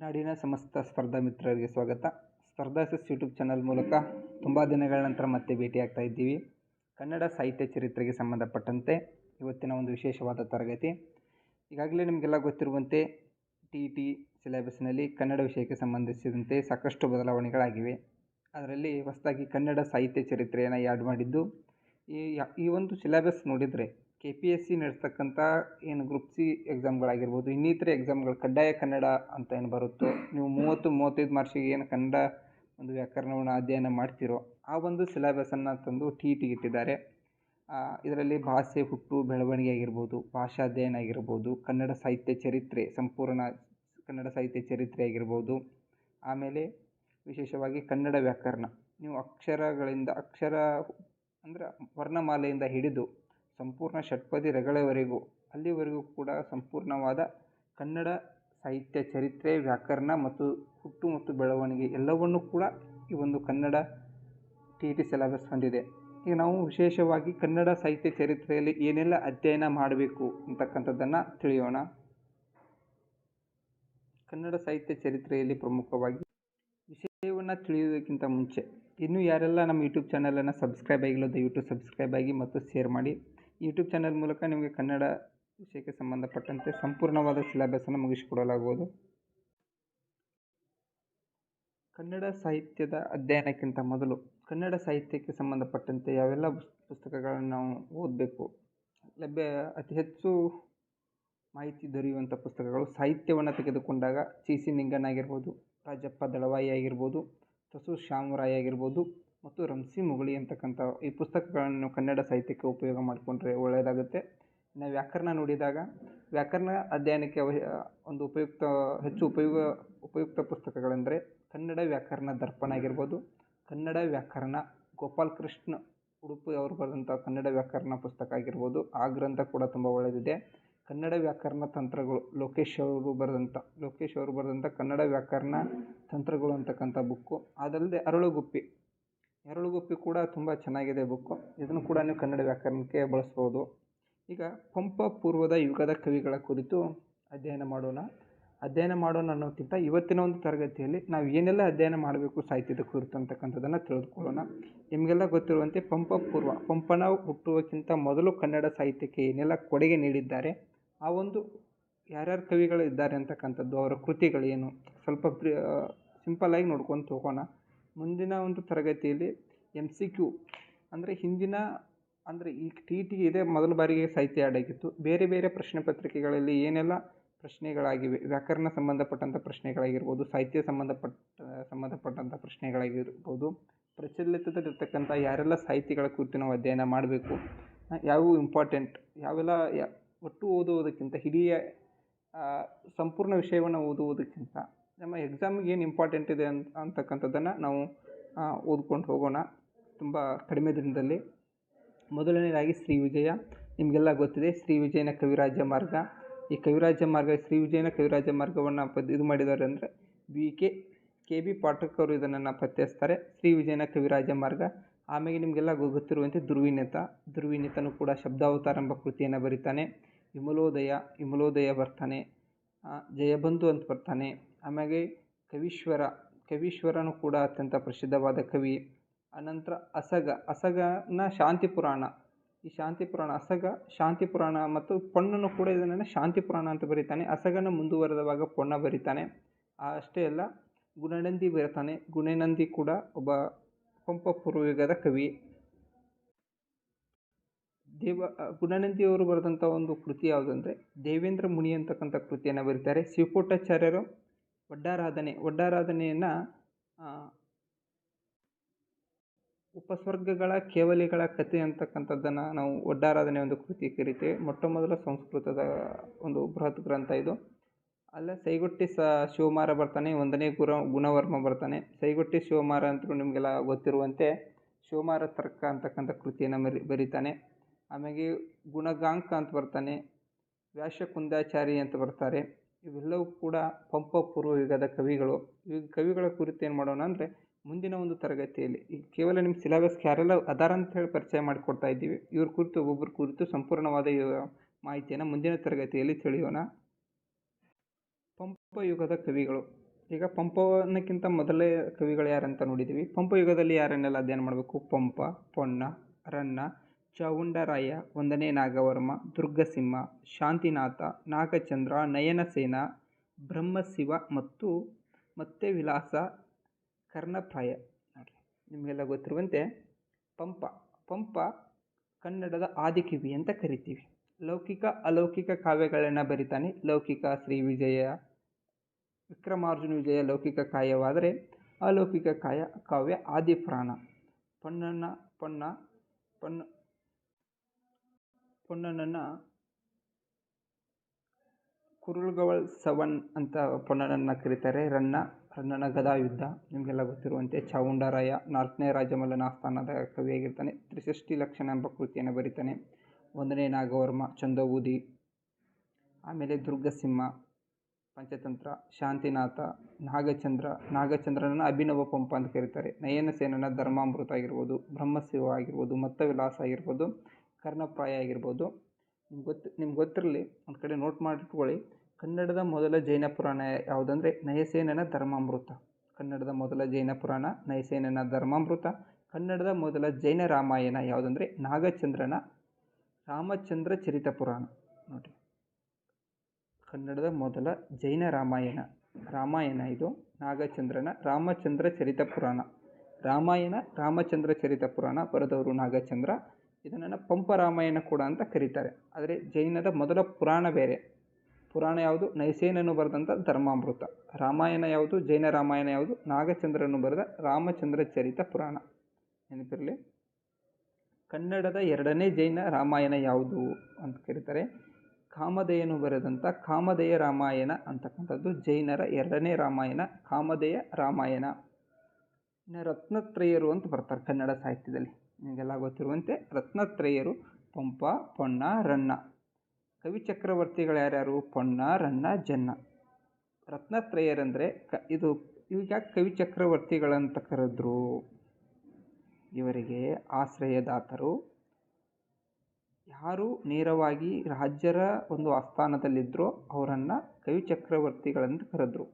ನಾಡಿನ ಸಮಸ್ತ ಸ್ಪರ್ಧಾ ಮಿತ್ರರಿಗೆ ಸ್ವಾಗತ. ಸ್ಪರ್ಧಾಸಿಸ್ ಯೂಟ್ಯೂಬ್ ಚಾನಲ್ ಮೂಲಕ ತುಂಬ ದಿನಗಳ ನಂತರ ಮತ್ತೆ ಭೇಟಿಯಾಗ್ತಾ ಇದ್ದೀವಿ. ಕನ್ನಡ ಸಾಹಿತ್ಯ ಚರಿತ್ರೆಗೆ ಸಂಬಂಧಪಟ್ಟಂತೆ ಇವತ್ತಿನ ಒಂದು ವಿಶೇಷವಾದ ತರಗತಿ. ಈಗಾಗಲೇ ನಿಮಗೆಲ್ಲ ಗೊತ್ತಿರುವಂತೆ ಟಿ ಸಿಲೆಬಸ್ನಲ್ಲಿ ಕನ್ನಡ ವಿಷಯಕ್ಕೆ ಸಂಬಂಧಿಸಿದಂತೆ ಸಾಕಷ್ಟು ಬದಲಾವಣೆಗಳಾಗಿವೆ. ಅದರಲ್ಲಿ ಹೊಸದಾಗಿ ಕನ್ನಡ ಸಾಹಿತ್ಯ ಚರಿತ್ರೆಯನ್ನು ಆ್ಯಡ್ ಮಾಡಿದ್ದು. ಈ ಒಂದು ಸಿಲೆಬಸ್ ನೋಡಿದರೆ KPSC ನಡೆಸ್ತಕ್ಕಂಥ ಏನು ಗ್ರೂಪ್ ಸಿ ಎಕ್ಸಾಮ್ಗಳಾಗಿರ್ಬೋದು, ಇನ್ನಿತರೆ ಎಕ್ಸಾಮ್ಗಳು ಕಡ್ಡಾಯ ಕನ್ನಡ ಅಂತ ಏನು ಬರುತ್ತೋ, ನೀವು 30-35 ಮಾರ್ಕ್ಸಿಗೆ ಏನು ಕನ್ನಡ ಒಂದು ವ್ಯಾಕರಣವನ್ನು ಅಧ್ಯಯನ ಮಾಡ್ತಿರೋ ಆ ಒಂದು ಸಿಲೆಬಸನ್ನು ತಂದು ಟಿಗೆ ಇಟ್ಟಿದ್ದಾರೆ. ಇದರಲ್ಲಿ ಭಾಷೆ ಹುಟ್ಟು ಬೆಳವಣಿಗೆ ಆಗಿರ್ಬೋದು, ಭಾಷಾ ಅಧ್ಯಯನ ಆಗಿರ್ಬೋದು, ಕನ್ನಡ ಸಾಹಿತ್ಯ ಚರಿತ್ರೆ, ಸಂಪೂರ್ಣ ಕನ್ನಡ ಸಾಹಿತ್ಯ ಚರಿತ್ರೆ ಆಗಿರ್ಬೋದು, ಆಮೇಲೆ ವಿಶೇಷವಾಗಿ ಕನ್ನಡ ವ್ಯಾಕರಣ, ನೀವು ಅಕ್ಷರ ಅಂದರೆ ವರ್ಣಮಾಲೆಯಿಂದ ಹಿಡಿದು ಸಂಪೂರ್ಣ ಷಟ್ಪದಿ ರಗಳೆವರೆಗೂ ಅಲ್ಲಿವರೆಗೂ ಕೂಡ ಸಂಪೂರ್ಣವಾದ ಕನ್ನಡ ಸಾಹಿತ್ಯ ಚರಿತ್ರೆ, ವ್ಯಾಕರಣ ಮತ್ತು ಹುಟ್ಟು ಮತ್ತು ಬೆಳವಣಿಗೆ ಎಲ್ಲವನ್ನೂ ಕೂಡ ಈ ಒಂದು ಕನ್ನಡ ಟಿ ಸಿಲೆಬಸ್ ಹೊಂದಿದೆ. ಈಗ ನಾವು ವಿಶೇಷವಾಗಿ ಕನ್ನಡ ಸಾಹಿತ್ಯ ಚರಿತ್ರೆಯಲ್ಲಿ ಏನೆಲ್ಲ ಅಧ್ಯಯನ ಮಾಡಬೇಕು ಅಂತಕ್ಕಂಥದ್ದನ್ನು ತಿಳಿಯೋಣ. ಕನ್ನಡ ಸಾಹಿತ್ಯ ಚರಿತ್ರೆಯಲ್ಲಿ ಪ್ರಮುಖವಾಗಿ ವಿಷಯವನ್ನು ತಿಳಿಯೋದಕ್ಕಿಂತ ಮುಂಚೆ ಇನ್ನೂ ಯಾರೆಲ್ಲ ನಮ್ಮ ಯೂಟ್ಯೂಬ್ ಚಾನಲನ್ನು ಸಬ್ಸ್ಕ್ರೈಬ್ ಆಗಿಲ್ಲ ದಯವಿಟ್ಟು ಸಬ್ಸ್ಕ್ರೈಬ್ ಆಗಿ ಮತ್ತು ಶೇರ್ ಮಾಡಿ. ಯೂಟ್ಯೂಬ್ ಚಾನಲ್ ಮೂಲಕ ನಿಮಗೆ ಕನ್ನಡ ವಿಷಯಕ್ಕೆ ಸಂಬಂಧಪಟ್ಟಂತೆ ಸಂಪೂರ್ಣವಾದ ಸಿಲೆಬಸನ್ನು ಮುಗಿಸಿಕೊಡಲಾಗುವುದು. ಕನ್ನಡ ಸಾಹಿತ್ಯದ ಅಧ್ಯಯನಕ್ಕಿಂತ ಮೊದಲು ಕನ್ನಡ ಸಾಹಿತ್ಯಕ್ಕೆ ಸಂಬಂಧಪಟ್ಟಂತೆ ಯಾವೆಲ್ಲ ಪುಸ್ತಕಗಳನ್ನು ನಾವು ಓದಬೇಕು, ಅತಿ ಹೆಚ್ಚು ಮಾಹಿತಿ ದೊರೆಯುವಂಥ ಪುಸ್ತಕಗಳು ಸಾಹಿತ್ಯವನ್ನು ತೆಗೆದುಕೊಂಡಾಗ C.C. ನಿಂಗಣ್ಣ ಆಗಿರ್ಬೋದು, ರಾಜಪ್ಪ ದಳವಾಯಿ ಆಗಿರ್ಬೋದು, ತಸು ಶಾಮರಾಯ ಆಗಿರ್ಬೋದು ಮತ್ತು ರಂಸಿ ಮುಗುಳಿ ಅಂತಕ್ಕಂಥ ಈ ಪುಸ್ತಕಗಳನ್ನು ಕನ್ನಡ ಸಾಹಿತ್ಯಕ್ಕೆ ಉಪಯೋಗ ಮಾಡಿಕೊಂಡ್ರೆ ಒಳ್ಳೆಯದಾಗುತ್ತೆ. ಇನ್ನು ವ್ಯಾಕರಣ ನೋಡಿದಾಗ ವ್ಯಾಕರಣ ಅಧ್ಯಯನಕ್ಕೆ ಒಂದು ಹೆಚ್ಚು ಉಪಯುಕ್ತ ಪುಸ್ತಕಗಳೆಂದರೆ ಕನ್ನಡ ವ್ಯಾಕರಣ ದರ್ಪಣ ಆಗಿರ್ಬೋದು, ಕನ್ನಡ ವ್ಯಾಕರಣ ಗೋಪಾಲಕೃಷ್ಣ ಉಡುಪಿ ಅವರು ಬರೆದಂಥ ಕನ್ನಡ ವ್ಯಾಕರಣ ಪುಸ್ತಕ ಆಗಿರ್ಬೋದು, ಆ ಗ್ರಂಥ ಕೂಡ ತುಂಬ ಒಳ್ಳೆಯದಿದೆ. ಕನ್ನಡ ವ್ಯಾಕರಣ ತಂತ್ರಗಳು ಲೋಕೇಶ್ ಅವರು ಬರೆದಂಥ ಕನ್ನಡ ವ್ಯಾಕರಣ ತಂತ್ರಗಳು ಅಂತಕ್ಕಂಥ ಬುಕ್ಕು. ಅದಲ್ಲದೆ ಅರಳುಗುಪ್ಪಿ ಕೂಡ ತುಂಬ ಚೆನ್ನಾಗಿದೆ ಬುಕ್ಕು. ಇದನ್ನು ಕೂಡ ನೀವು ಕನ್ನಡ ವ್ಯಾಕರಣಕ್ಕೆ ಬಳಸ್ಬೋದು. ಈಗ ಪಂಪ ಪೂರ್ವದ ಯುಗದ ಕವಿಗಳ ಕುರಿತು ಅಧ್ಯಯನ ಮಾಡೋಣ ಅನ್ನೋಕ್ಕಿಂತ ಇವತ್ತಿನ ಒಂದು ತರಗತಿಯಲ್ಲಿ ನಾವು ಏನೆಲ್ಲ ಅಧ್ಯಯನ ಮಾಡಬೇಕು ಸಾಹಿತ್ಯದ ಕುರಿತು ಅಂತಕ್ಕಂಥದ್ದನ್ನು ತಿಳಿದುಕೊಳ್ಳೋಣ. ನಿಮಗೆಲ್ಲ ಗೊತ್ತಿರುವಂತೆ ಪಂಪನ ಹುಟ್ಟುವಕ್ಕಿಂತ ಮೊದಲು ಕನ್ನಡ ಸಾಹಿತ್ಯಕ್ಕೆ ಏನೆಲ್ಲ ಕೊಡುಗೆ ನೀಡಿದ್ದಾರೆ, ಆ ಒಂದು ಯಾರ್ಯಾರು ಕವಿಗಳು ಇದ್ದಾರೆ ಅಂತಕ್ಕಂಥದ್ದು, ಅವರ ಕೃತಿಗಳೇನು ಸ್ವಲ್ಪ ಸಿಂಪಲ್ಲಾಗಿ ನೋಡ್ಕೊಂಡು ಹೋಗೋಣ. ಮುಂದಿನ ಒಂದು ತರಗತಿಯಲ್ಲಿ MCQ ಅಂದರೆ ಈ ಟಿಗೆ ಇದೇ ಮೊದಲ ಬಾರಿಗೆ ಸಾಹಿತ್ಯ ಆ್ಯಡ್ ಆಗಿತ್ತು. ಬೇರೆ ಬೇರೆ ಪ್ರಶ್ನೆ ಪತ್ರಿಕೆಗಳಲ್ಲಿ ಏನೆಲ್ಲ ಪ್ರಶ್ನೆಗಳಾಗಿವೆ, ವ್ಯಾಕರಣ ಸಂಬಂಧಪಟ್ಟಂಥ ಪ್ರಶ್ನೆಗಳಾಗಿರ್ಬೋದು, ಸಾಹಿತ್ಯ ಸಂಬಂಧಪಟ್ಟಂಥ ಪ್ರಶ್ನೆಗಳಾಗಿರ್ಬೋದು, ಪ್ರಚಲಿತದಲ್ಲಿರ್ತಕ್ಕಂಥ ಯಾರೆಲ್ಲ ಸಾಹಿತಿಗಳ ಕುರಿತು ನಾವು ಅಧ್ಯಯನ ಮಾಡಬೇಕು, ಯಾವುವು ಇಂಪಾರ್ಟೆಂಟ್, ಒಟ್ಟು ಓದುವುದಕ್ಕಿಂತ ಇಡೀ ಸಂಪೂರ್ಣ ವಿಷಯವನ್ನು ಓದುವುದಕ್ಕಿಂತ ನಮ್ಮ ಎಕ್ಸಾಮಿಗೆ ಏನು ಇಂಪಾರ್ಟೆಂಟ್ ಇದೆ ಅಂತಕ್ಕಂಥದ್ದನ್ನು ನಾವು ಓದ್ಕೊಂಡು ಹೋಗೋಣ ತುಂಬ ಕಡಿಮೆ ದಿನದಲ್ಲಿ. ಮೊದಲನೇದಾಗಿ ಶ್ರೀ ವಿಜಯ. ನಿಮಗೆಲ್ಲ ಗೊತ್ತಿದೆ ಶ್ರೀ ವಿಜಯನ ಕವಿರಾಜ್ಯ ಮಾರ್ಗ. ಈ ಶ್ರೀ ವಿಜಯನ ಕವಿರಾಜ್ಯ ಮಾರ್ಗವನ್ನು ಇದು ಮಾಡಿದ್ದಾರೆ ಅಂದರೆ KB ಪಾಠಕ್ ಅವರು ಇದನ್ನು ಪತ್ತೆಸ್ತಾರೆ. ಶ್ರೀ ವಿಜಯನ ಕವಿರಾಜ್ಯ ಮಾರ್ಗ. ಆಮೇಲೆ ನಿಮಗೆಲ್ಲ ಗೊತ್ತಿರುವಂತೆ ದುರ್ವಿನೀತನು ಕೂಡ ಶಬ್ದಾವತಾರ ಎಂಬ ಕೃತಿಯನ್ನು ಬರೀತಾನೆ. ವಿಮಲೋದಯ ಬರ್ತಾನೆ. ಜಯಬಂಧು ಅಂತ ಬರ್ತಾನೆ. ಆಮೇಲೆ ಕವೀಶ್ವರನು ಕೂಡ ಅತ್ಯಂತ ಪ್ರಸಿದ್ಧವಾದ ಕವಿ. ಅನಂತರ ಅಸಗನ ಶಾಂತಿ ಪುರಾಣ. ಈ ಶಾಂತಿ ಪುರಾಣ ಮತ್ತು ಪೊನ್ನನು ಕೂಡ ಇದನ್ನು ಶಾಂತಿ ಪುರಾಣ ಅಂತ ಬರೀತಾನೆ. ಅಸಗನ ಮುಂದುವರೆದವಾಗ ಪೊನ್ನ ಬರೀತಾನೆ. ಅಷ್ಟೇ ಅಲ್ಲ, ಗುಣನಂದಿ ಬರೀತಾನೆ. ಗುಣನಂದಿ ಕೂಡ ಒಬ್ಬ ಪಂಪ ಪೂರ್ವಯುಗದ ಕವಿ. ಗುಣನಂದಿಯವರು ಬರೆದಂಥ ಒಂದು ಕೃತಿ ಯಾವುದಂದರೆ ದೇವೇಂದ್ರ ಮುನಿ ಅಂತಕ್ಕಂಥ ಕೃತಿಯನ್ನು ಬರೀತಾರೆ. ಶಿವಕೋಟಾಚಾರ್ಯರು ಒಡ್ಡಾರಾಧನೆಯನ್ನು ಉಪಸ್ವರ್ಗಗಳ ಕೇವಲಿಗಳ ಕಥೆ ಅಂತಕ್ಕಂಥದ್ದನ್ನು ನಾವು ಒಡ್ಡಾರಾಧನೆ ಒಂದು ಕೃತಿ ಕರಿತೇವೆ. ಮೊದಲ ಸಂಸ್ಕೃತದ ಒಂದು ಬೃಹತ್ ಗ್ರಂಥ ಇದು. ಅಲ್ಲೇ ಸೈಗೊಟ್ಟಿ ಶಿವಮಾರ ಬರ್ತಾನೆ. 1ನೇ ಗುಣವರ್ಮ ಬರ್ತಾನೆ. ಸೈಗೊಟ್ಟಿ ಶಿವಮಾರ ಅಂತಲೂ ನಿಮಗೆಲ್ಲ ಗೊತ್ತಿರುವಂತೆ ಶಿವಮಾರ ತರ್ಕ ಅಂತಕ್ಕಂಥ ಕೃತಿಯನ್ನು ಬರೀತಾನೆ. ಆಮೇಲೆ ಗುಣಗಾಂಕ ಅಂತ ಬರ್ತಾನೆ. ವ್ಯಾಸಕುಂದಾಚಾರಿ ಅಂತ ಬರ್ತಾರೆ. ಇವೆಲ್ಲವೂ ಕೂಡ ಪಂಪ ಪೂರ್ವಯುಗದ ಕವಿಗಳು. ಈ ಕವಿಗಳ ಕುರಿತು ಏನು ಮಾಡೋಣ ಅಂದರೆ ಮುಂದಿನ ಒಂದು ತರಗತಿಯಲ್ಲಿ ಈಗ ಕೇವಲ ನಿಮ್ಮ ಸಿಲೆಬಸ್ಗೆ ಯಾರೆಲ್ಲ ಅದಾರ ಅಂತ ಹೇಳಿ ಪರಿಚಯ ಮಾಡಿಕೊಡ್ತಾ ಇದ್ದೀವಿ. ಇವ್ರ ಕುರಿತು ಒಬ್ಬೊಬ್ಬರ ಕುರಿತು ಸಂಪೂರ್ಣವಾದ ಮಾಹಿತಿಯನ್ನು ಮುಂದಿನ ತರಗತಿಯಲ್ಲಿ ತಿಳಿಯೋಣ. ಪಂಪ ಯುಗದ ಕವಿಗಳು. ಈಗ ಪಂಪನಕ್ಕಿಂತ ಮೊದಲೇ ಕವಿಗಳು ಯಾರಂತ ನೋಡಿದ್ದೀವಿ. ಪಂಪಯುಗದಲ್ಲಿ ಯಾರನ್ನೆಲ್ಲ ಅಧ್ಯಯನ ಮಾಡಬೇಕು? ಪಂಪ, ಪೊನ್ನ, ರನ್ನ, ಚಾವುಂಡರಾಯ, 1ನೇ ನಾಗವರ್ಮ, ದುರ್ಗಸಿಂಹ, ಶಾಂತಿನಾಥ, ನಾಗಚಂದ್ರ, ನಯನಸೇನ, ಬ್ರಹ್ಮಶಿವ ಮತ್ತು ಮತ್ತೆ ವಿಲಾಸ, ಕರ್ಣಪ್ರಾಯ. ನೋಡಿರಿ, ನಿಮಗೆಲ್ಲ ಗೊತ್ತಿರುವಂತೆ ಪಂಪ ಕನ್ನಡದ ಆದಿಕವಿ ಅಂತ ಕರಿತೀವಿ. ಲೌಕಿಕ ಅಲೌಕಿಕ ಕಾವ್ಯಗಳನ್ನು ಬರಿತಾನೆ. ಲೌಕಿಕ ಶ್ರೀ ವಿಜಯ, ವಿಕ್ರಮಾರ್ಜುನ ವಿಜಯ ಲೌಕಿಕ ಕಾವ್ಯವಾದರೆ ಅಲೌಕಿಕ ಕಾವ್ಯ ಆದಿಪುರಾಣ. ಪೊನ್ನನನ್ನು ಕುರುಳುಗವಳ್ ಸವಣ್ ಅಂತ ಪೊನ್ನನನ್ನು ಕರೀತಾರೆ. ರನ್ನನ ಗದಾಯುದ್ಧ ನಿಮಗೆಲ್ಲ ಗೊತ್ತಿರುವಂತೆ. ಚಾವುಂಡರಾಯ 4ನೇ ರಾಜಮಲ್ಲನ ಆಸ್ಥಾನದ ಕವಿಯಾಗಿರ್ತಾನೆ. ತ್ರಿಷಷ್ಟಿ ಲಕ್ಷಣ ಎಂಬ ಕೃತಿಯನ್ನು ಬರೀತಾನೆ. 1ನೇ ನಾಗವರ್ಮ ಚಂದೋಬೂದಿ, ಆಮೇಲೆ ದುರ್ಗಸಿಂಹ ಪಂಚತಂತ್ರ, ಶಾಂತಿನಾಥ, ನಾಗಚಂದ್ರನನ್ನು ಅಭಿನವ ಪಂಪ ಅಂತ ಕರೀತಾರೆ. ನಯನಸೇನನ ಧರ್ಮಾಮೃತ ಆಗಿರ್ಬೋದು, ಬ್ರಹ್ಮಶಿವ ಆಗಿರ್ಬೋದು, ಮತ್ತವಿಲಾಸ ಆಗಿರ್ಬೋದು, ಕರ್ಣಪ್ರಾಯ ಆಗಿರ್ಬೋದು. ನಿಮ್ಗೆ ಗೊತ್ತಿರಲಿ, ಒಂದು ಕಡೆ ನೋಟ್ ಮಾಡಿಟ್ಕೊಳ್ಳಿ. ಕನ್ನಡದ ಮೊದಲ ಜೈನ ಪುರಾಣ ಯಾವುದಂದರೆ ನಯಸೇನನ ಧರ್ಮಾಮೃತ. ಕನ್ನಡದ ಮೊದಲ ಜೈನ ಪುರಾಣ ನಯಸೇನನ ಧರ್ಮಾಮೃತ. ಕನ್ನಡದ ಮೊದಲ ಜೈನ ರಾಮಾಯಣ ಯಾವುದಂದರೆ ನಾಗಚಂದ್ರನ ರಾಮಚಂದ್ರ ಚರಿತ ಪುರಾಣ. ನೋಡಿರಿ, ಕನ್ನಡದ ಮೊದಲ ಜೈನ ರಾಮಾಯಣ ಇದು ನಾಗಚಂದ್ರನ ರಾಮಚಂದ್ರ ಚರಿತ ಪುರಾಣ. ರಾಮಾಯಣ ರಾಮಚಂದ್ರ ಚರಿತ ಪುರಾಣ ಬರೆದವರು ನಾಗಚಂದ್ರ. ಇದನ್ನು ಪಂಪ ರಾಮಾಯಣ ಕೂಡ ಅಂತ ಕರೀತಾರೆ. ಆದರೆ ಜೈನದ ಮೊದಲ ಪುರಾಣ ಬೇರೆ. ಪುರಾಣ ಯಾವುದು? ನಯಸೇನನು ಬರೆದಂಥ ಧರ್ಮಾಮೃತ. ರಾಮಾಯಣ ಯಾವುದು? ಜೈನ ರಾಮಾಯಣ ಯಾವುದು? ನಾಗಚಂದ್ರನು ಬರೆದ ರಾಮಚಂದ್ರ ಚರಿತ ಪುರಾಣ. ನೆನಪಿರಲಿ. ಕನ್ನಡದ 2ನೇ ಜೈನ ರಾಮಾಯಣ ಯಾವುದು ಅಂತ ಕರೀತಾರೆ? ಕಾಮದೆಯನು ಬರೆದಂಥ ಕಾಮದೆಯ ರಾಮಾಯಣ ಅಂತಕ್ಕಂಥದ್ದು ಜೈನರ 2ನೇ ರಾಮಾಯಣ, ಕಾಮದೆಯ ರಾಮಾಯಣ. ಇನ್ನು ರತ್ನತ್ರಯರು ಅಂತ ಬರ್ತಾರೆ ಕನ್ನಡ ಸಾಹಿತ್ಯದಲ್ಲಿ. ನಿಮಗೆಲ್ಲ ಗೊತ್ತಿರುವಂತೆ ರತ್ನತ್ರಯರು ಪಂಪ, ಪೊನ್ನ, ರನ್ನ. ಕವಿ ಚಕ್ರವರ್ತಿಗಳು ಯಾರ್ಯಾರು? ಪೊನ್ನ, ರನ್ನ, ಜನ್ನ. ರತ್ನತ್ರಯರಂದರೆ ಇದು ಈಗ ಕವಿ ಚಕ್ರವರ್ತಿಗಳಂತ ಕರೆದ್ರು. ಇವರಿಗೆ ಆಶ್ರಯದಾತರು ಯಾರು ನೇರವಾಗಿ ರಾಜ್ಯರ ಒಂದು ಆಸ್ಥಾನದಲ್ಲಿದ್ದರೋ ಅವರನ್ನು ಕವಿ ಚಕ್ರವರ್ತಿಗಳಂತ ಕರೆದ್ರು.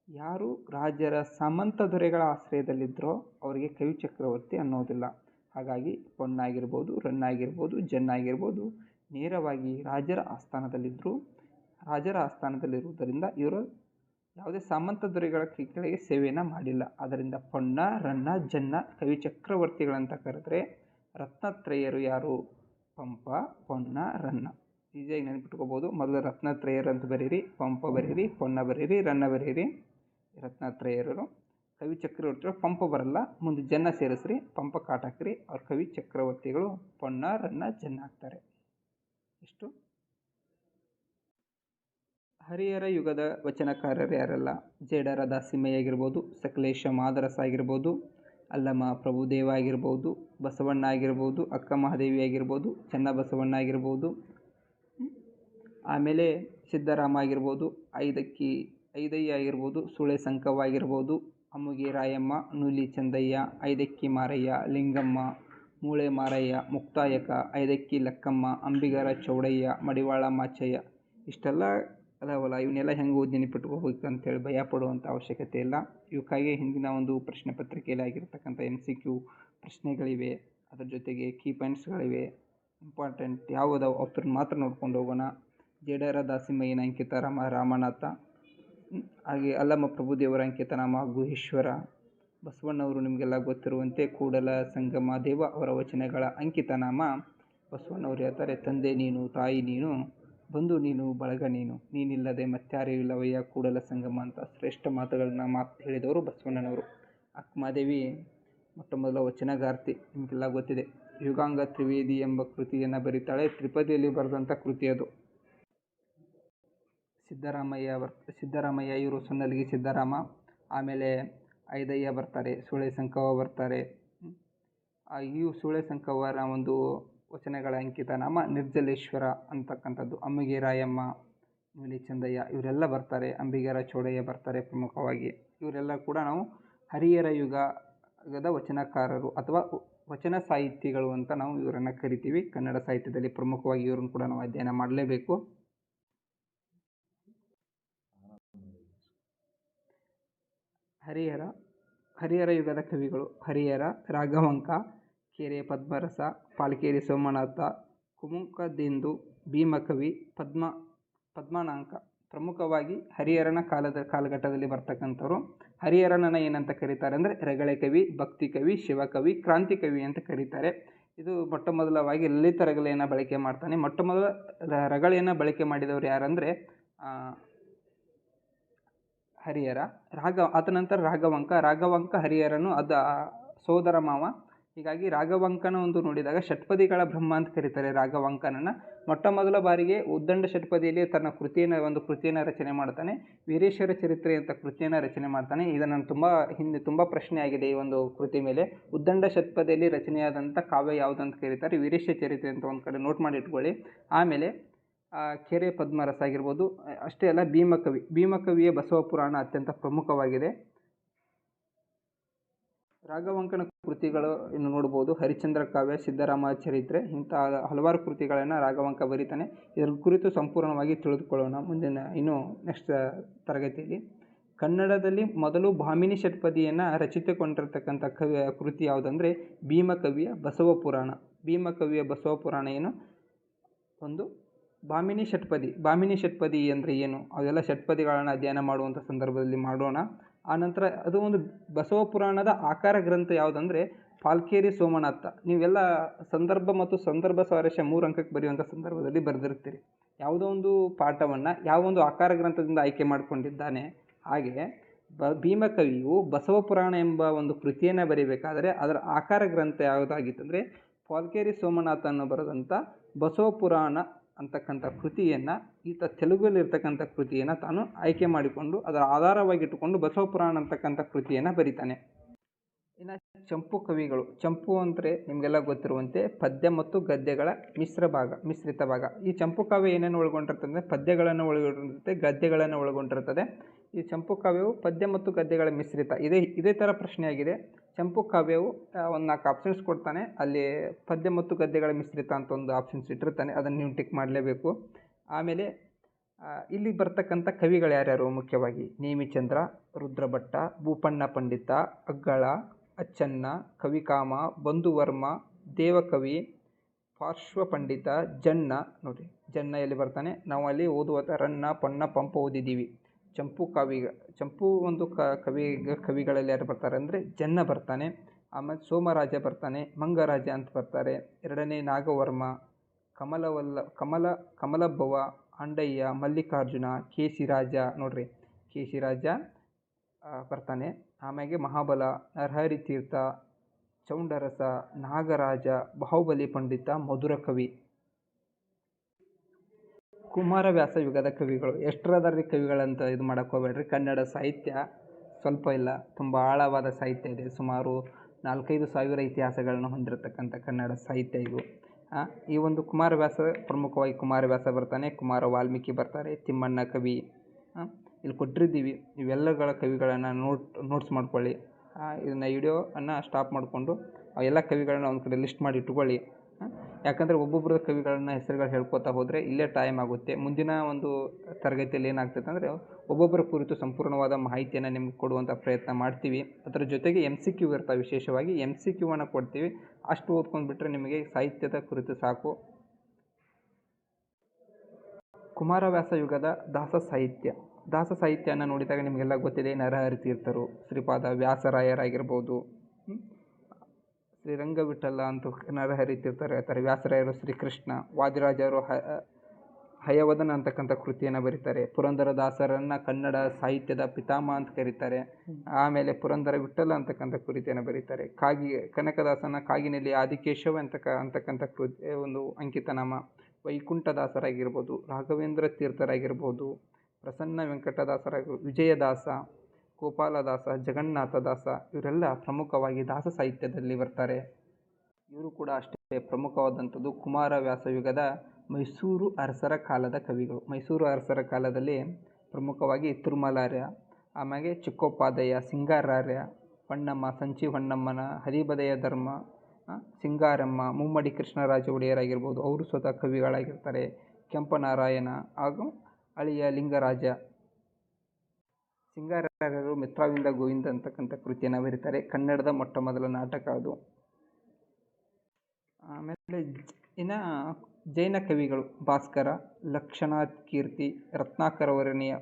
ಯಾರು ರಾಜ್ಯರ ಸಾಮಂತ ದೊರೆಗಳ ಆಶ್ರಯದಲ್ಲಿದ್ದರೋ ಅವರಿಗೆ ಕವಿ ಚಕ್ರವರ್ತಿ ಅನ್ನೋದಿಲ್ಲ. ಹಾಗಾಗಿ ಪೊನ್ನಾಗಿರ್ಬೋದು, ರನ್ನಾಗಿರ್ಬೋದು, ಜನ್ನಾಗಿರ್ಬೋದು ನೇರವಾಗಿ ರಾಜರ ಆಸ್ಥಾನದಲ್ಲಿದ್ದರು. ರಾಜರ ಆಸ್ಥಾನದಲ್ಲಿರುವುದರಿಂದ ಇವರು ಯಾವುದೇ ಸಾಮಂತ ದೊರೆಗಳ ಕೆಳಗೆ ಸೇವೆಯನ್ನು ಮಾಡಿಲ್ಲ. ಆದ್ದರಿಂದ ಪೊನ್ನ, ರನ್ನ, ಜನ್ನ ಕವಿ ಚಕ್ರವರ್ತಿಗಳಂತ ಕರೆದ್ರೆ ರತ್ನತ್ರಯರು ಯಾರು? ಪಂಪ, ಪೊನ್ನ, ರನ್ನ. ಈಸಿಯಾಗಿ ನೆನಪಿಟ್ಕೋಬೋದು. ಮೊದಲು ರತ್ನತ್ರಯರು ಅಂತ ಬರೀರಿ, ಪಂಪ ಬರೀರಿ, ಪೊನ್ನ ಬರೀರಿ, ರನ್ನ ಬರೀರಿ. ರತ್ನತ್ರಯರು ಕವಿ ಚಕ್ರವರ್ತಿಗಳು. ಪಂಪ ಬರಲ್ಲ, ಮುಂದೆ ಜನ್ನ ಸೇರಿಸ್ರಿ, ಪಂಪ ಕಾಟ್ ಹಾಕ್ರಿ. ಅವ್ರ ಕವಿ ಚಕ್ರವರ್ತಿಗಳು ಪೊನ್ನ, ರನ್ನ, ಜನ್ನ ಆಗ್ತಾರೆ. ಇಷ್ಟು. ಹರಿಹರ ಯುಗದ ವಚನಕಾರರು ಯಾರೆಲ್ಲ? ಜೇಡರ ದಾಸಿಮಯ್ಯ ಆಗಿರ್ಬೋದು, ಸಕಲೇಶ ಮಾದರಸ ಆಗಿರ್ಬೋದು, ಅಲ್ಲಮ ಪ್ರಭುದೇವ ಆಗಿರ್ಬೋದು, ಬಸವಣ್ಣ ಆಗಿರ್ಬೋದು, ಅಕ್ಕ ಮಹಾದೇವಿ ಆಗಿರ್ಬೋದು, ಚನ್ನಬಸವಣ್ಣ ಆಗಿರ್ಬೋದು, ಆಮೇಲೆ ಸಿದ್ದರಾಮ ಆಗಿರ್ಬೋದು, ಐದಯ್ಯ ಆಗಿರ್ಬೋದು, ಸುಳೆ ಸಂಕವ್ವ ಆಗಿರ್ಬೋದು, ಅಮ್ಮುಗೆ ರಾಯಮ್ಮ, ನೂಲಿ ಚಂದಯ್ಯ, ಐದಕ್ಕಿ ಮಾರಯ್ಯ, ಲಿಂಗಮ್ಮ, ಮೂಳೆ ಮಾರಯ್ಯ, ಮುಕ್ತಾಯಕ, ಐದಕ್ಕಿ ಲಕ್ಕಮ್ಮ, ಅಂಬಿಗರ ಚೌಡಯ್ಯ, ಮಡಿವಾಳ ಮಾಚಯ್ಯ. ಇಷ್ಟೆಲ್ಲ ಅದಾವಲ್ಲ, ಇವನ್ನೆಲ್ಲ ಹೆಂಗೆ ಓದಿ ನೆನಪಿಟ್ಕೋಬೇಕು ಅಂತೇಳಿ ಭಯ ಪಡುವಂಥ ಅವಶ್ಯಕತೆ ಇಲ್ಲ. ಇವಕ್ಕಾಗಿ ಹಿಂದಿನ ಒಂದು ಪ್ರಶ್ನೆ ಪತ್ರಿಕೆಯಲ್ಲಿ ಆಗಿರ್ತಕ್ಕಂಥ MCQ ಪ್ರಶ್ನೆಗಳಿವೆ. ಅದರ ಜೊತೆಗೆ ಕೀ ಪಾಯಿಂಟ್ಸ್ಗಳಿವೆ. ಇಂಪಾರ್ಟೆಂಟ್ ಯಾವುದಾವು ಅವ್ರನ್ನ ಮಾತ್ರ ನೋಡ್ಕೊಂಡು ಹೋಗೋಣ. ಜೇಡರ ದಾಸಿಮಯ್ಯನ ಅಂಕಿತ ರಾಮನಾಥ, ಹಾಗೆ ಅಲ್ಲಮ ಪ್ರಭುದೇವರ ಅಂಕಿತನಾಮ ಗುಹೇಶ್ವರ. ಬಸವಣ್ಣವರು ನಿಮಗೆಲ್ಲ ಗೊತ್ತಿರುವಂತೆ ಕೂಡಲ ಸಂಗಮ ದೇವ ಅವರ ವಚನಗಳ ಅಂಕಿತನಾಮ ಬಸವಣ್ಣವರು ಹೇಳ್ತಾರೆ, ತಂದೆ ನೀನು, ತಾಯಿ ನೀನು, ಬಂಧು ನೀನು, ಬಳಗ ನೀನು, ನೀನಿಲ್ಲದೆ ಮತ್ಯಾರೂ ಇಲ್ಲವಯ್ಯ ಕೂಡಲ ಸಂಗಮ ಅಂತ ಶ್ರೇಷ್ಠ ಮಾತುಗಳನ್ನ ಹೇಳಿದವರು ಬಸವಣ್ಣನವರು. ಅಕ್ಕಮಹಾದೇವಿ ಮೊಟ್ಟ ಮೊದಲ ವಚನಗಾರ್ತಿ, ನಿಮಗೆಲ್ಲ ಗೊತ್ತಿದೆ. ಯುಗಾಂಗ ತ್ರಿವೇದಿ ಎಂಬ ಕೃತಿಯನ್ನು ಬರೀತಾಳೆ. ತ್ರಿಪದಿಯಲ್ಲಿ ಬರೆದಂಥ ಕೃತಿ ಅದು. ಸಿದ್ದರಾಮಯ್ಯ ಇವರು ಸೊನ್ನಲಗಿ ಸಿದ್ದರಾಮ. ಆಮೇಲೆ ಐದಯ್ಯ ಬರ್ತಾರೆ, ಸುಳೆ ಸಂಕವ್ವ ಬರ್ತಾರೆ. ಈ ಸುಳೆ ಸಂಕವ್ವರ ಒಂದು ವಚನಗಳ ಅಂಕಿತ ನಾಮ ನಿರ್ಜಲೇಶ್ವರ ಅಂತಕ್ಕಂಥದ್ದು. ಅಮ್ಮಿಗೆ ರಾಯಮ್ಮ, ನೂಲಿ ಚಂದಯ್ಯ ಇವರೆಲ್ಲ ಬರ್ತಾರೆ. ಅಂಬಿಗರ ಚೌಡಯ್ಯ ಬರ್ತಾರೆ ಪ್ರಮುಖವಾಗಿ. ಇವರೆಲ್ಲ ಕೂಡ ನಾವು ಹರಿಹರ ಯುಗದ ವಚನಕಾರರು ಅಥವಾ ವಚನ ಸಾಹಿತಿಗಳು ಅಂತ ನಾವು ಇವರನ್ನು ಕರಿತೀವಿ. ಕನ್ನಡ ಸಾಹಿತ್ಯದಲ್ಲಿ ಪ್ರಮುಖವಾಗಿ ಇವರನ್ನು ಕೂಡ ನಾವು ಅಧ್ಯಯನ ಮಾಡಲೇಬೇಕು. ಹರಿಹರ ಹರಿಹರ ಯುಗದ ಕವಿಗಳು ಹರಿಹರ, ರಾಘವಾಂಕ, ಕೆರೆ ಪದ್ಮರಸ, ಪಾಲ್ಕೇರಿ ಸೋಮನಾಥ, ಕುಮುಕದಿಂದು, ಭೀಮಕವಿ, ಪದ್ಮನಾಂಕ. ಪ್ರಮುಖವಾಗಿ ಹರಿಹರನ ಕಾಲಘಟ್ಟದಲ್ಲಿ ಬರ್ತಕ್ಕಂಥವ್ರು. ಹರಿಹರನನ್ನು ಏನಂತ ಕರೀತಾರೆ ಅಂದರೆ ರಗಳೆ ಕವಿ, ಭಕ್ತಿ ಕವಿ, ಶಿವಕವಿ, ಕ್ರಾಂತಿ ಕವಿ ಅಂತ ಕರೀತಾರೆ. ಇದು ಮೊಟ್ಟ ಮೊದಲವಾಗಿ ಲಲಿತ ರಗಳೆಯನ್ನು ಬಳಕೆ ಮಾಡ್ತಾನೆ. ಮೊಟ್ಟ ಮೊದಲ ರಗಳೆಯನ್ನು ಬಳಕೆ ಮಾಡಿದವರು ಯಾರಂದರೆ ಹರಿಹರ. ಆತ ನಂತರ ರಾಘವಾಂಕ ಹರಿಹರನು ಸೋದರ ಮಾವ. ಹೀಗಾಗಿ ರಾಘವಾಂಕನ ಒಂದು ನೋಡಿದಾಗ ಷಟ್ಪದಿಗಳ ಬ್ರಹ್ಮ ಅಂತ ಕರೀತಾರೆ ರಾಘವಾಂಕನನ್ನು. ಮೊಟ್ಟ ಮೊದಲ ಬಾರಿಗೆ ಉದ್ದಂಡ ಷಟ್ಪದಿಯಲ್ಲಿ ತನ್ನ ಒಂದು ಕೃತಿಯನ್ನು ರಚನೆ ಮಾಡ್ತಾನೆ. ವೀರೇಶ್ವರ ಚರಿತ್ರೆ ಅಂತ ಕೃತಿಯನ್ನು ರಚನೆ ಮಾಡ್ತಾನೆ. ಇದನ್ನು ಹಿಂದೆ ತುಂಬ ಪ್ರಶ್ನೆ ಆಗಿದೆ ಈ ಒಂದು ಕೃತಿ ಮೇಲೆ. ಉದ್ದಂಡ ಷಟ್ಪದಿಯಲ್ಲಿ ರಚನೆಯಾದಂಥ ಕಾವ್ಯ ಯಾವುದು ಅಂತ ಕರೀತಾರೆ ವೀರೇಶ್ವರ ಚರಿತ್ರೆ ಅಂತ ಒಂದು ಕಡೆ ನೋಟ್ ಮಾಡಿ ಇಟ್ಕೊಳ್ಳಿ. ಆಮೇಲೆ ಕೆರೆ ಪದ್ಮರಸ ಆಗಿರ್ಬೋದು. ಅಷ್ಟೇ ಅಲ್ಲ, ಭೀಮಕವಿಯ ಬಸವ ಪುರಾಣ ಅತ್ಯಂತ ಪ್ರಮುಖವಾಗಿದೆ. ರಾಘವಾಂಕನ ಕೃತಿಗಳು ಇನ್ನು ನೋಡ್ಬೋದು. ಹರಿಶ್ಚಂದ್ರ ಕಾವ್ಯ, ಸಿದ್ದರಾಮ ಚರಿತ್ರೆ, ಇಂತಹ ಹಲವಾರು ಕೃತಿಗಳನ್ನು ರಾಘವಾಂಕ ಬರೀತಾನೆ. ಇದರ ಕುರಿತು ಸಂಪೂರ್ಣವಾಗಿ ತಿಳಿದುಕೊಳ್ಳೋಣ ಇನ್ನೂ ನೆಕ್ಸ್ಟ್ ತರಗತಿಯಲ್ಲಿ. ಕನ್ನಡದಲ್ಲಿ ಮೊದಲು ಭಾಮಿನಿ ಷಟ್ಪದಿಯನ್ನು ರಚಿತಗೊಂಡಿರ್ತಕ್ಕಂಥ ಕೃತಿ ಯಾವುದಂದರೆ ಭೀಮಕವಿಯ ಬಸವ ಪುರಾಣ. ಭೀಮಕವಿಯ ಬಸವ ಪುರಾಣ ಏನು ಒಂದು ಭಾಮಿನಿ ಷಟ್ಪದಿ ಅಂದರೆ ಏನು, ಅವೆಲ್ಲ ಷಟ್ಪದಿಗಳನ್ನು ಅಧ್ಯಯನ ಮಾಡುವಂಥ ಸಂದರ್ಭದಲ್ಲಿ ಮಾಡೋಣ. ಆನಂತರ ಅದು ಒಂದು ಬಸವ ಪುರಾಣದ ಆಕಾರ ಗ್ರಂಥ ಯಾವುದಂದರೆ ಪಾಲ್ಕೇರಿ ಸೋಮನಾಥ. ನೀವೆಲ್ಲ ಸಂದರ್ಭ ಮತ್ತು ಸಂದರ್ಭ ಸ್ವಾರಸ್ಯ 3 ಅಂಕಕ್ಕೆ ಬರೆಯುವಂಥ ಸಂದರ್ಭದಲ್ಲಿ ಬರೆದಿರ್ತೀರಿ. ಯಾವುದೋ ಒಂದು ಪಾಠವನ್ನು ಯಾವೊಂದು ಆಕಾರ ಗ್ರಂಥದಿಂದ ಆಯ್ಕೆ ಮಾಡಿಕೊಂಡಿದ್ದಾನೆ. ಹಾಗೆ ಭೀಮಕವಿಯು ಬಸವ ಪುರಾಣ ಎಂಬ ಒಂದು ಕೃತಿಯನ್ನು ಬರೀಬೇಕಾದರೆ ಅದರ ಆಕಾರ ಗ್ರಂಥ ಯಾವುದಾಗಿತ್ತಂದರೆ ಪಾಲ್ಕೇರಿ ಸೋಮನಾಥನ್ನು ಬರೆದಂಥ ಬಸವ ಪುರಾಣ ಅಂತಕ್ಕಂಥ ಕೃತಿಯನ್ನು, ಈತ ತೆಲುಗಲ್ಲಿರ್ತಕ್ಕಂಥ ಕೃತಿಯನ್ನು ತಾನು ಆಯ್ಕೆ ಮಾಡಿಕೊಂಡು ಅದರ ಆಧಾರವಾಗಿಟ್ಟುಕೊಂಡು ಬಸವ ಪುರಾಣ ಅಂತಕ್ಕಂಥ ಕೃತಿಯನ್ನು ಬರೀತಾನೆ. ಇನ್ನು ಚಂಪು ಕವಿಗಳು. ಚಂಪು ಅಂದರೆ ನಿಮಗೆಲ್ಲ ಗೊತ್ತಿರುವಂತೆ ಪದ್ಯ ಮತ್ತು ಗದ್ಯಗಳ ಮಿಶ್ರಿತ ಭಾಗ. ಈ ಚಂಪು ಕಾವ್ಯ ಏನೇನು ಒಳಗೊಂಡಿರ್ತದೆ ಅಂದರೆ ಪದ್ಯಗಳನ್ನು ಒಳಗೊಂಡಿರುತ್ತೆ, ಗದ್ಯಗಳನ್ನು ಒಳಗೊಂಡಿರ್ತದೆ. ಈ ಚಂಪು ಕಾವ್ಯವು ಪದ್ಯ ಮತ್ತು ಗದ್ಯಗಳ ಮಿಶ್ರಿತ. ಇದೇ ಥರ ಪ್ರಶ್ನೆಯಾಗಿದೆ. ಚಂಪು ಕಾವ್ಯವು ಒಂದು 4 ಆಪ್ಷನ್ಸ್ ಕೊಡ್ತಾನೆ. ಅಲ್ಲಿ ಪದ್ಯ ಮತ್ತು ಗದ್ಯಗಳ ಮಿಶ್ರಿತ ಅಂತ ಒಂದು ಆಪ್ಷನ್ಸ್ ಇಟ್ಟಿರ್ತಾನೆ. ಅದನ್ನು ನೀವು ಟಿಕ್ ಮಾಡಲೇಬೇಕು. ಆಮೇಲೆ ಇಲ್ಲಿ ಬರ್ತಕ್ಕಂಥ ಕವಿಗಳು ಯಾರ್ಯಾರು ಮುಖ್ಯವಾಗಿ ನೇಮಿಚಂದ್ರ, ರುದ್ರಭಟ್ಟ, ಭೂಪಣ್ಣ ಪಂಡಿತ, ಅಗ್ಗಳ, ಅಚ್ಚನ್ನ, ಕವಿಕಾಮ, ಬಂಧುವರ್ಮ, ದೇವಕವಿ, ಪಾರ್ಶ್ವ ಪಂಡಿತ, ಜನ್ನ. ನೋಡಿ ಜನ್ನ ಎಲ್ಲಿ ಬರ್ತಾನೆ, ನಾವು ಅಲ್ಲಿ ಓದುವ ರನ್ನ, ಪೊನ್ನ, ಪಂಪ ಓದಿದ್ದೀವಿ. ಚಂಪು ಒಂದು ಕವಿಗಳಲ್ಲಿ ಯಾರು ಬರ್ತಾರೆ ಅಂದರೆ ಜನ್ನ ಬರ್ತಾನೆ. ಆಮೇಲೆ ಸೋಮರಾಜ ಬರ್ತಾನೆ, ಮಂಗರಾಜ ಅಂತ ಬರ್ತಾರೆ. 2ನೇ ನಾಗವರ್ಮ, ಕಮಲಭವ, ಅಂಡಯ್ಯ, ಮಲ್ಲಿಕಾರ್ಜುನ, ಕೇಶಿರಾಜ. ನೋಡ್ರಿ ಕೇಶಿರಾಜ ಬರ್ತಾನೆ. ಆಮೇಲೆ ಮಹಾಬಲ, ನರಹರಿ ತೀರ್ಥ, ಚೌಂಡರಸ, ನಾಗರಾಜ, ಬಾಹುಬಲಿ ಪಂಡಿತ, ಮಧುರ ಕವಿ. ಕುಮಾರವ್ಯಾಸ ಯುಗದ ಕವಿಗಳು. ಎಷ್ಟರದಾರಿ ಕವಿಗಳಂತ ಇದು ಮಾಡೋಕ್ಕೆ ಹೋಗ್ಬೇಡ್ರಿ. ಕನ್ನಡ ಸಾಹಿತ್ಯ ಸ್ವಲ್ಪ ಇಲ್ಲ, ತುಂಬ ಆಳವಾದ ಸಾಹಿತ್ಯ ಇದೆ. ಸುಮಾರು 4-5 ಸಾವಿರ ಇತಿಹಾಸಗಳನ್ನು ಹೊಂದಿರತಕ್ಕಂಥ ಕನ್ನಡ ಸಾಹಿತ್ಯ ಇದು. ಈ ಒಂದು ಕುಮಾರವ್ಯಾಸ, ಪ್ರಮುಖವಾಗಿ ಕುಮಾರವ್ಯಾಸ ಬರ್ತಾನೆ, ಕುಮಾರ ವಾಲ್ಮೀಕಿ ಬರ್ತಾರೆ, ತಿಮ್ಮಣ್ಣ ಕವಿ. ಇಲ್ಲಿ ಕೊಟ್ಟಿದ್ದೀವಿ. ಇವೆಲ್ಲಗಳ ಕವಿಗಳನ್ನು ನೋಟ್ಸ್ ಮಾಡ್ಕೊಳ್ಳಿ. ಇದನ್ನು ವಿಡಿಯೋವನ್ನು ಸ್ಟಾಪ್ ಮಾಡಿಕೊಂಡು ಎಲ್ಲ ಕವಿಗಳನ್ನ ಒಂದು ಕಡೆ ಲಿಸ್ಟ್ ಮಾಡಿ ಇಟ್ಕೊಳ್ಳಿ. ಯಾಕಂದರೆ ಒಬ್ಬೊಬ್ಬರ ಕವಿಗಳನ್ನ ಹೆಸರುಗಳು ಹೇಳ್ಕೊತಾ ಹೋದರೆ ಇಲ್ಲೇ ಟೈಮ್ ಆಗುತ್ತೆ. ಮುಂದಿನ ಒಂದು ತರಗತಿಯಲ್ಲಿ ಏನಾಗ್ತದೆ ಅಂದರೆ ಒಬ್ಬೊಬ್ಬರ ಕುರಿತು ಸಂಪೂರ್ಣವಾದ ಮಾಹಿತಿಯನ್ನು ನಿಮ್ಗೆ ಕೊಡುವಂಥ ಪ್ರಯತ್ನ ಮಾಡ್ತೀವಿ. ಅದರ ಜೊತೆಗೆ MCQ ಇರ್ತವೆ. ವಿಶೇಷವಾಗಿ MCQವನ್ನು ಕೊಡ್ತೀವಿ. ಅಷ್ಟು ಓದ್ಕೊಂಡ್ಬಿಟ್ರೆ ನಿಮಗೆ ಸಾಹಿತ್ಯದ ಕುರಿತು ಸಾಕು. ಕುಮಾರವ್ಯಾಸ ಯುಗದ ದಾಸ ಸಾಹಿತ್ಯನ ನೋಡಿದಾಗ ನಿಮಗೆಲ್ಲ ಗೊತ್ತಿದೆ. ನರಹರಿ ತೀರ್ಥರು, ಶ್ರೀಪಾದ ವ್ಯಾಸರಾಯರಾಗಿರ್ಬೋದು, ಶ್ರೀರಂಗವಿಠಲ ಅಂತ ನರಹರಿ ತೀರ್ಥರು ಹೇಳ್ತಾರೆ. ವ್ಯಾಸರಾಯರು ಶ್ರೀಕೃಷ್ಣ, ವಾದಿರಾಜರು ಹಯವದನ ಅಂತಕ್ಕಂಥ ಕೃತಿಯನ್ನು ಬರೀತಾರೆ. ಪುರಂದರದಾಸರನ್ನು ಕನ್ನಡ ಸಾಹಿತ್ಯದ ಪಿತಾಮಹ ಅಂತ ಕರೀತಾರೆ. ಆಮೇಲೆ ಪುರಂದರ ವಿಠಲ ಅಂತಕ್ಕಂಥ ಕೃತಿಯನ್ನು ಬರೀತಾರೆ. ಕನಕದಾಸನ ಕಾಗಿನೆಲೆ ಆದಿಕೇಶವ ಅಂತಕ್ಕಂಥ ಕೃತಿ ಒಂದು ಅಂಕಿತನಾಮ. ವೈಕುಂಠದಾಸರಾಗಿರ್ಬೋದು, ರಾಘವೇಂದ್ರ ತೀರ್ಥರಾಗಿರ್ಬೋದು, ಪ್ರಸನ್ನ ವೆಂಕಟದಾಸರಾಗಿರ್ಬೋದು, ವಿಜಯದಾಸ, ಗೋಪಾಲದಾಸ, ಜಗನ್ನಾಥದಾಸ, ಇವರೆಲ್ಲ ಪ್ರಮುಖವಾಗಿ ದಾಸ ಸಾಹಿತ್ಯದಲ್ಲಿ ಬರ್ತಾರೆ. ಇವರು ಕೂಡ ಅಷ್ಟೇ ಪ್ರಮುಖವಾದಂಥದ್ದು ಕುಮಾರವ್ಯಾಸ ಯುಗದ ಮೈಸೂರು ಅರಸರ ಕಾಲದ ಕವಿಗಳು. ಮೈಸೂರು ಅರಸರ ಕಾಲದಲ್ಲಿ ಪ್ರಮುಖವಾಗಿ ತಿರುಮಲಾರ್ಯ, ಆಮೇಲೆ ಚಿಕ್ಕೋಪಾಧ್ಯಾಯ, ಸಿಂಗಾರಾರ್ಯ, ಹೊನ್ನಮ್ಮ, ಸಂಚಿ ಹೊನ್ನಮ್ಮನ, ಹರಿಬದಯ ಧರ್ಮ, ಸಿಂಗಾರಮ್ಮ, ಮುಮ್ಮಡಿ ಕೃಷ್ಣರಾಜ ಒಡೆಯರಾಗಿರ್ಬೋದು, ಅವರು ಸ್ವತಃ ಕವಿಗಳಾಗಿರ್ತಾರೆ. ಕೆಂಪನಾರಾಯಣ ಹಾಗೂ ಅಳಿಯ ಲಿಂಗರಾಜ. ಸಿಂಗಾರರಾಯರು ಮಿತ್ರವಿಂದ ಗೋವಿಂದ ಅಂತಕ್ಕಂಥ ಕೃತಿಯನ್ನು ಬರೀತಾರೆ. ಕನ್ನಡದ ಮೊಟ್ಟ ಮೊದಲ ನಾಟಕ ಅದು. ಆಮೇಲೆ ಇನ್ನು ಜೈನ ಕವಿಗಳು ಭಾಸ್ಕರ, ಲಕ್ಷಣಾಥ್ ಕೀರ್ತಿ, ರತ್ನಾಕರ ವರ್ಣಿಯ,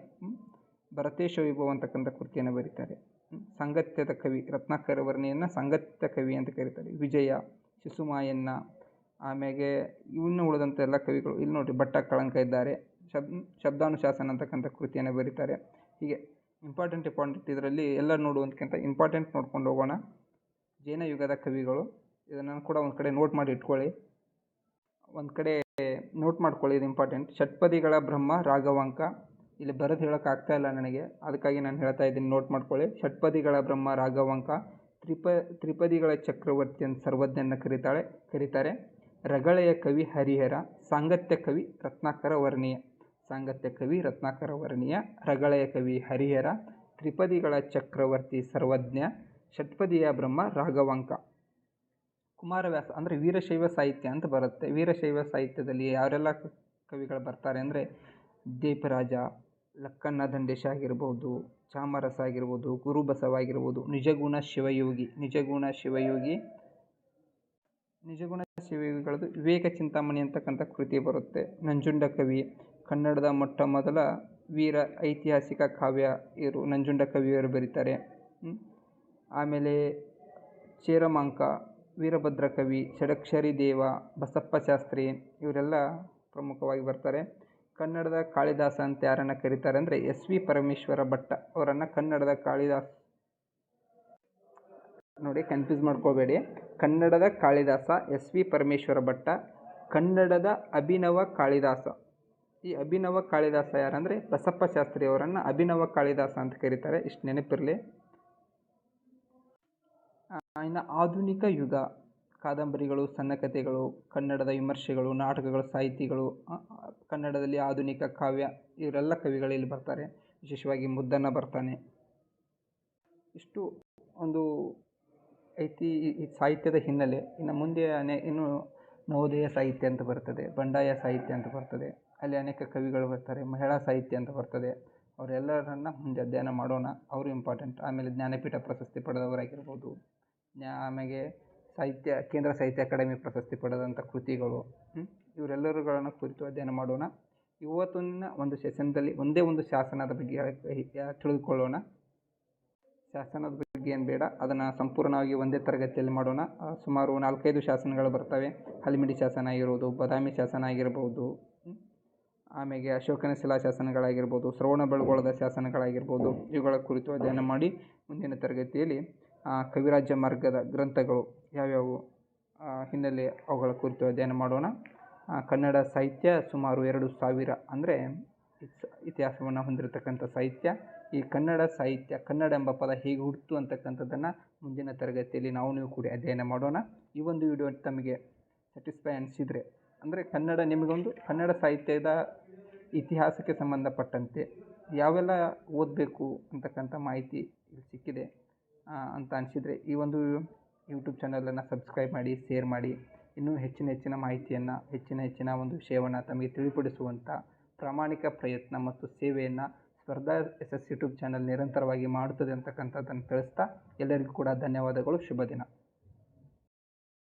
ಭರತೇಶ ವೈಭವ ಅಂತಕ್ಕಂಥ ಕೃತಿಯನ್ನು ಬರೀತಾರೆ. ಸಾಂಗತ್ಯದ ಕವಿ ರತ್ನಾಕರ ವರ್ಣಿಯನ್ನು ಸಾಂಗತ್ಯ ಕವಿ ಅಂತ ಕರೀತಾರೆ. ವಿಜಯ, ಶಿಶುಮಾಯನ್ನ, ಆಮೇಲೆ ಇನ್ನು ಉಳಿದಂಥ ಎಲ್ಲ ಕವಿಗಳು ಇಲ್ಲಿ ನೋಡಿರಿ, ಭಟ್ಟ ಕಳಂಕ ಇದ್ದಾರೆ. ಶಬ್ದಾನುಶಾಸನ ಅಂತಕ್ಕಂಥ ಕೃತಿಯನ್ನು ಬರೀತಾರೆ. ಹೀಗೆ ಇಂಪಾರ್ಟೆಂಟ್ ಇದರಲ್ಲಿ ಎಲ್ಲ ನೋಡುವಂತಕ್ಕಿಂತ ಇಂಪಾರ್ಟೆಂಟ್ ನೋಡ್ಕೊಂಡು ಹೋಗೋಣ. ಜೈನ ಯುಗದ ಕವಿಗಳು, ಇದನ್ನು ಕೂಡ ಒಂದು ಕಡೆ ನೋಟ್ ಮಾಡಿ ಇಟ್ಕೊಳ್ಳಿ. ಒಂದು ಕಡೆ ನೋಟ್ ಮಾಡ್ಕೊಳ್ಳಿ, ಇದು ಇಂಪಾರ್ಟೆಂಟ್. ಷಟ್ಪದಿಗಳ ಬ್ರಹ್ಮ ರಾಘವಾಂಕ, ಇಲ್ಲಿ ಬರೆದು ಹೇಳೋಕ್ಕಾಗ್ತಾ ಇಲ್ಲ ನನಗೆ, ಅದಕ್ಕಾಗಿ ನಾನು ಹೇಳ್ತಾ ಇದ್ದೀನಿ, ನೋಟ್ ಮಾಡ್ಕೊಳ್ಳಿ. ಷಟ್ಪದಿಗಳ ಬ್ರಹ್ಮ ರಾಘವಾಂಕ, ತ್ರಿಪದಿಗಳ ಚಕ್ರವರ್ತಿ ಅಂತ ಸರ್ವಜ್ಞನ ಕರೀತಾರೆ. ರಗಳೆಯ ಕವಿ ಹರಿಹರ, ಸಾಂಗತ್ಯ ಕವಿ ರತ್ನಾಕರ ವರ್ಣಿಯ. ಸಾಂಗತ್ಯ ಕವಿ ರತ್ನಾಕರ ವರ್ಣಿಯ, ರಗಳೆಯ ಕವಿ ಹರಿಹರ, ತ್ರಿಪದಿಗಳ ಚಕ್ರವರ್ತಿ ಸರ್ವಜ್ಞ, ಷಟ್ಪದಿಯ ಬ್ರಹ್ಮ ರಾಘವಾಂಕ. ಕುಮಾರವ್ಯಾಸ ಅಂದರೆ ವೀರಶೈವ ಸಾಹಿತ್ಯ ಅಂತ ಬರುತ್ತೆ. ವೀರಶೈವ ಸಾಹಿತ್ಯದಲ್ಲಿ ಯಾರೆಲ್ಲ ಕವಿಗಳು ಬರ್ತಾರೆ ಅಂದರೆ ದೇಪರಾಜ, ಲಕ್ಕಣ್ಣ ದಂಡೇಶ ಆಗಿರ್ಬೋದು, ಚಾಮರಸ ಆಗಿರ್ಬೋದು, ಗುರುಬಸವ ಆಗಿರ್ಬೋದು, ನಿಜಗುಣ ಶಿವಯೋಗಿಗಳದ್ದು ವಿವೇಕ ಚಿಂತಾಮಣಿ ಅಂತಕ್ಕಂಥ ಕೃತಿ ಬರುತ್ತೆ. ನಂಜುಂಡ ಕವಿ, ಕನ್ನಡದ ಮೊಟ್ಟ ಮೊದಲ ವೀರ ಐತಿಹಾಸಿಕ ಕಾವ್ಯ ಇವರು ನಂಜುಂಡ ಕವಿಯವರು ಬರೀತಾರೆ. ಆಮೇಲೆ ಚೇರಮಾಂಕ, ವೀರಭದ್ರ ಕವಿ, ಷಡಕ್ಷರಿ ದೇವ, ಬಸಪ್ಪ ಶಾಸ್ತ್ರಿ ಇವರೆಲ್ಲ ಪ್ರಮುಖವಾಗಿ ಬರ್ತಾರೆ. ಕನ್ನಡದ ಕಾಳಿದಾಸ ಅಂತ ಯಾರನ್ನು ಕರೀತಾರೆ ಅಂದರೆ ಎಸ್ ವಿ ಪರಮೇಶ್ವರ ಭಟ್ಟ ಅವರನ್ನು ಕನ್ನಡದ ಕಾಳಿದಾಸ, ನೋಡಿ ಕನ್ಫ್ಯೂಸ್ ಮಾಡ್ಕೋಬೇಡಿ. ಕನ್ನಡದ ಕಾಳಿದಾಸ ಎಸ್ ವಿ ಪರಮೇಶ್ವರ ಭಟ್ಟ, ಕನ್ನಡದ ಅಭಿನವ ಕಾಳಿದಾಸ. ಈ ಅಭಿನವ ಕಾಳಿದಾಸ ಯಾರಂದರೆ ಬಸಪ್ಪ ಶಾಸ್ತ್ರಿ ಅವರನ್ನು ಅಭಿನವ ಕಾಳಿದಾಸ ಅಂತ ಕರೀತಾರೆ. ಇಷ್ಟು ನೆನಪಿರಲಿ. ಇನ್ನು ಆಧುನಿಕ ಯುಗ, ಕಾದಂಬರಿಗಳು, ಸಣ್ಣ ಕಥೆಗಳು, ಕನ್ನಡದ ವಿಮರ್ಶೆಗಳು, ನಾಟಕಗಳು, ಸಾಹಿತಿಗಳು, ಕನ್ನಡದಲ್ಲಿ ಆಧುನಿಕ ಕಾವ್ಯ, ಇವರೆಲ್ಲ ಕವಿಗಳು ಇಲ್ಲಿ ಬರ್ತಾರೆ. ವಿಶೇಷವಾಗಿ ಮುದ್ದಣ್ಣ ಬರ್ತಾನೆ. ಇಷ್ಟು ಒಂದು ಐತಿ ಸಾಹಿತ್ಯದ ಹಿನ್ನೆಲೆ. ಇನ್ನು ಮುಂದೆ ಇನ್ನು ನವೋದಯ ಸಾಹಿತ್ಯ ಅಂತ ಬರ್ತದೆ, ಬಂಡಾಯ ಸಾಹಿತ್ಯ ಅಂತ ಬರ್ತದೆ. ಅಲ್ಲಿ ಅನೇಕ ಕವಿಗಳು ಬರ್ತಾರೆ. ಮಹಿಳಾ ಸಾಹಿತ್ಯ ಅಂತ ಬರ್ತದೆ. ಅವರೆಲ್ಲರನ್ನ ಮುಂದೆ ಅಧ್ಯಯನ ಮಾಡೋಣ, ಅವರು ಇಂಪಾರ್ಟೆಂಟ್. ಆಮೇಲೆ ಜ್ಞಾನಪೀಠ ಪ್ರಶಸ್ತಿ ಪಡೆದವರಾಗಿರ್ಬೋದು, ಆಮೇಲೆ ಕೇಂದ್ರ ಸಾಹಿತ್ಯ ಅಕಾಡೆಮಿ ಪ್ರಶಸ್ತಿ ಪಡೆದಂಥ ಕೃತಿಗಳು, ಇವರೆಲ್ಲರುಗಳನ್ನು ಕುರಿತು ಅಧ್ಯಯನ ಮಾಡೋಣ. ಇವತ್ತಿನ ಒಂದು ಸೆಷನ್ದಲ್ಲಿ ಒಂದೇ ಒಂದು ಶಾಸನದ ಬಗ್ಗೆ ತಿಳಿದುಕೊಳ್ಳೋಣ. ಶಾಸನದ ಬಗ್ಗೆ ಏನು ಬೇಡ, ಅದನ್ನು ಸಂಪೂರ್ಣವಾಗಿ ಒಂದೇ ತರಗತಿಯಲ್ಲಿ ಮಾಡೋಣ. ಸುಮಾರು 4-5 ಶಾಸನಗಳು ಬರ್ತವೆ. ಹಲ್ಮಿಡಿ ಶಾಸನ ಆಗಿರ್ಬೋದು, ಬಾದಾಮಿ ಶಾಸನ ಆಗಿರ್ಬೋದು, ಆಮೇಲೆ ಅಶೋಕನ ಶಿಲಾಶಾಸನಗಳಾಗಿರ್ಬೋದು, ಶ್ರವಣಬೆಳಗೊಳದ ಶಾಸನಗಳಾಗಿರ್ಬೋದು, ಇವುಗಳ ಕುರಿತು ಅಧ್ಯಯನ ಮಾಡಿ ಮುಂದಿನ ತರಗತಿಯಲ್ಲಿ ಕವಿರಾಜ್ಯ ಮಾರ್ಗದ ಗ್ರಂಥಗಳು ಯಾವ್ಯಾವು ಹಿನ್ನೆಲೆ ಅವುಗಳ ಕುರಿತು ಅಧ್ಯಯನ ಮಾಡೋಣ. ಕನ್ನಡ ಸಾಹಿತ್ಯ ಸುಮಾರು 2000 ಅಂದರೆ ಇತಿಹಾಸವನ್ನು ಹೊಂದಿರತಕ್ಕಂಥ ಸಾಹಿತ್ಯ. ಈ ಕನ್ನಡ ಸಾಹಿತ್ಯ, ಕನ್ನಡ ಎಂಬ ಪದ ಹೇಗೆ ಹುಟ್ಟಿತು ಅಂತಕ್ಕಂಥದ್ದನ್ನು ಮುಂದಿನ ತರಗತಿಯಲ್ಲಿ ನೀವು ಕೂಡ ಅಧ್ಯಯನ ಮಾಡೋಣ. ಈ ಒಂದು ವಿಡಿಯೋ ತಮಗೆ ಸ್ಯಾಟಿಸ್ಫೈ ಅನಿಸಿದರೆ, ಅಂದರೆ ನಿಮಗೊಂದು ಕನ್ನಡ ಸಾಹಿತ್ಯದ ಇತಿಹಾಸಕ್ಕೆ ಸಂಬಂಧಪಟ್ಟಂತೆ ಯಾವೆಲ್ಲ ಓದಬೇಕು ಅಂತಕ್ಕಂಥ ಮಾಹಿತಿ ಇಲ್ಲಿ ಸಿಕ್ಕಿದೆ ಅಂತ ಅನಿಸಿದರೆ, ಈ ಒಂದು ಯೂಟ್ಯೂಬ್ ಚಾನಲನ್ನು ಸಬ್ಸ್ಕ್ರೈಬ್ ಮಾಡಿ, ಶೇರ್ ಮಾಡಿ. ಇನ್ನೂ ಹೆಚ್ಚಿನ ಮಾಹಿತಿಯನ್ನು, ಹೆಚ್ಚಿನ ಒಂದು ವಿಷಯವನ್ನು ತಮಗೆ ತಿಳಿಪಡಿಸುವಂಥ ಪ್ರಾಮಾಣಿಕ ಪ್ರಯತ್ನ ಮತ್ತು ಸೇವೆಯನ್ನು ಸ್ಪರ್ಧಾ SS ಯೂಟ್ಯೂಬ್ ಚಾನಲ್ ನಿರಂತರವಾಗಿ ಮಾಡುತ್ತದೆ ಅಂತಕ್ಕಂಥದ್ದನ್ನು ತಿಳಿಸ್ತಾ, ಎಲ್ಲರಿಗೂ ಕೂಡ ಧನ್ಯವಾದಗಳು. ಶುಭ ದಿನ.